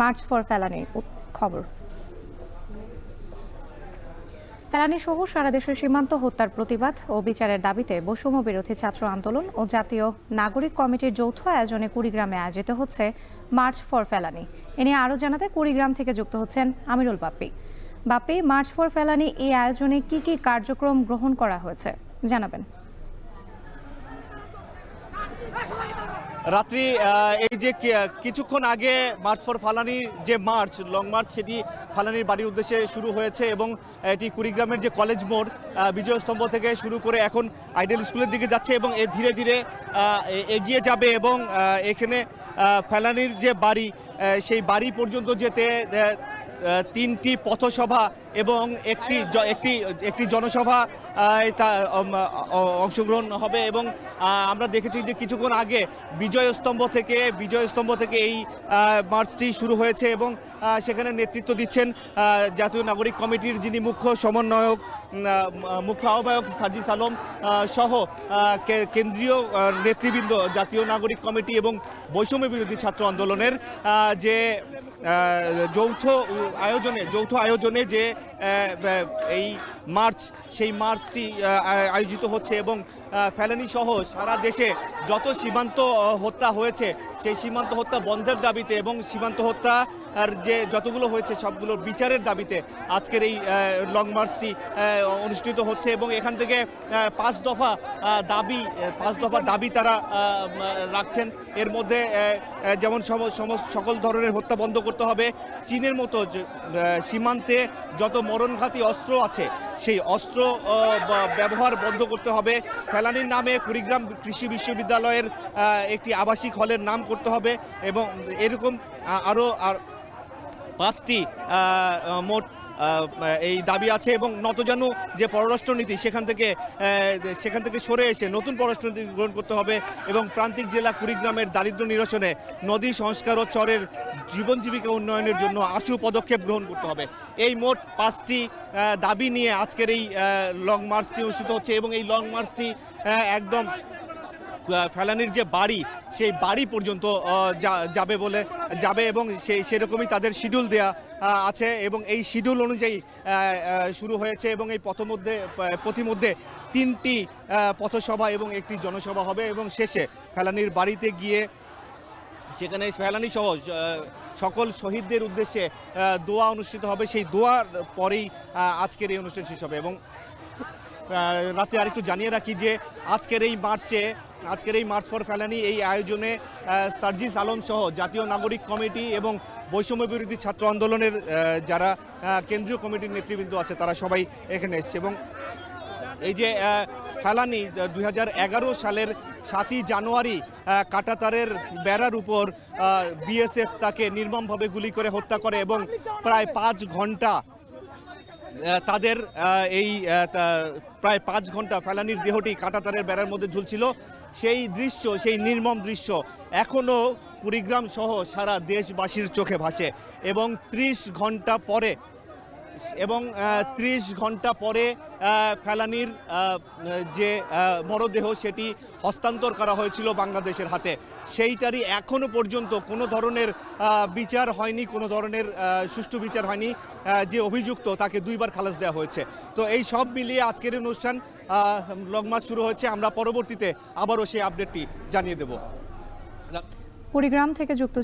March for ফেলানি খবর। ফেলানি সহ সারা দেশের সীমান্ত হত্যার প্রতিবাদ ও বিচারের দাবিতে বৈষম্য বিরোধী ছাত্র আন্দোলন ও জাতীয় নাগরিক কমিটির যৌথ আয়োজনে কুড়িগ্রামে আয়োজিত হচ্ছে মার্চ ফর ফেলানি। এ নিয়ে আরও জানাতে কুড়িগ্রাম থেকে যুক্ত হচ্ছেন আমিরুল বাপ্পি। বাপ্পি, মার্চ ফর ফেলানি এই আয়োজনে কি কি কার্যক্রম গ্রহণ করা হয়েছে জানাবেন। রাত্রি এই যে কিছুক্ষণ আগে মার্চ ফর ফালানি যে মার্চ লং মার্চ সেটি ফালানির বাড়ির উদ্দেশ্যে শুরু হয়েছে এবং এটি কুড়িগ্রামের যে কলেজ মোড় বিজয়স্তম্ভ থেকে শুরু করে এখন আইডিয়াল স্কুলের দিকে যাচ্ছে এবং এ ধীরে ধীরে এগিয়ে যাবে এবং এখানে ফালানির যে বাড়ি সেই বাড়ি পর্যন্ত যেতে তিনটি পথসভা এবং একটি জনসভা অংশগ্রহণ হবে এবং আমরা দেখেছি যে কিছুক্ষণ আগে বিজয়স্তম্ভ থেকে এই মার্চটি শুরু হয়েছে এবং সেখানে নেতৃত্ব দিচ্ছেন জাতীয় নাগরিক কমিটির যিনি মুখ্য আহ্বায়ক সার্জিস আলম সহ কেন্দ্রীয় নেতৃবৃন্দ জাতীয় নাগরিক কমিটি এবং বৈষম্য বিরোধী ছাত্র আন্দোলনের যে যৌথ আয়োজনে যে এই মার্চ সেই মার্চটি আয়োজিত হচ্ছে এবং ফেলানি সহ সারা দেশে যত সীমান্ত হত্যা হয়েছে সেই সীমান্ত হত্যা বন্ধের দাবিতে এবং সীমান্ত হত্যা আর যে যতগুলো হয়েছে সবগুলোর বিচারের দাবিতে আজকের এই লং মার্চটি অনুষ্ঠিত হচ্ছে এবং এখান থেকে পাঁচ দফা দাবি তারা রাখছেন। এর মধ্যে যেমন সকল ধরনের হত্যা বন্ধ করতে হবে, চীনের মতো সীমান্তে যত মরণঘাতী অস্ত্র আছে সেই অস্ত্র ব্যবহার বন্ধ করতে হবে, ফেলানির নামে কুড়িগ্রাম কৃষি বিশ্ববিদ্যালয়ের একটি আবাসিক হলের নাম করতে হবে এবং এরকম আরও পাঁচটি মোট এই দাবি আছে এবং নতজানু যে পররাষ্ট্রনীতি সেখান থেকে সরে এসে নতুন পররাষ্ট্রনীতি গ্রহণ করতে হবে এবং প্রান্তিক জেলা কুড়িগ্রামের দারিদ্র্য নিরসনে নদী সংস্কার ও চরের জীবন জীবিকা উন্নয়নের জন্য আশু পদক্ষেপ গ্রহণ করতে হবে। এই মোট পাঁচটি দাবি নিয়ে আজকের এই লং মার্চটি অনুষ্ঠিত হচ্ছে এবং এই লং মার্চটি একদম ফেলানির যে বাড়ি সেই বাড়ি পর্যন্ত যাবে এবং সেরকমই তাদের শিডিউল দেয়া আছে এবং এই শিডিউল অনুযায়ী শুরু হয়েছে এবং এই পথিমধ্যে তিনটি পথসভা এবং একটি জনসভা হবে এবং শেষে ফেলানির বাড়িতে গিয়ে সেখানে ফেলানি সহ সকল শহীদদের উদ্দেশ্যে দোয়া অনুষ্ঠিত হবে। সেই দোয়ার পরেই আজকের এই অনুষ্ঠান শেষ হবে এবং রাতে আরেকটু জানিয়ে রাখি যে আজকের এই মার্চ ফর ফেলানি এই আয়োজনে সার্জিস আলম সহ জাতীয় নাগরিক কমিটি এবং বৈষম্য বিরোধী ছাত্র আন্দোলনের যারা কেন্দ্রীয় কমিটির নেতৃবৃন্দ আছে তারা সবাই এখানে এসছে এবং এই যে ফেলানি 2011 সালের 7ই জানুয়ারি কাঁটাতারের বেড়ার উপর বিএসএফ তাকে নির্মমভাবে গুলি করে হত্যা করে এবং প্রায় 5 ঘন্টা তাদের প্রায় 5 ঘন্টা ফেলানির দেহটি কাঁটাতারের বেড়ার মধ্যে ঝুলছিল। সেই নির্মম দৃশ্য এখনও কুড়িগ্রাম সহ সারা দেশবাসীর চোখে ভাসে এবং 30 ঘন্টা পরে ফেলানির যে মরদেহ সেটি হস্তান্তর করা হয়েছিল বাংলাদেশের হাতে, সেইটারই এখনও পর্যন্ত কোনো ধরনের বিচার হয়নি, কোনো ধরনের সুষ্ঠু বিচার হয়নি। যে অভিযুক্ত তাকে 2বার খালাস দেওয়া হয়েছে। তো এই সব মিলিয়ে আজকের অনুষ্ঠান লং মার্চ শুরু হয়েছে। আমরা পরবর্তীতে আবারও সেই আপডেটটি জানিয়ে দেব। কুড়িগ্রাম থেকে যুক্ত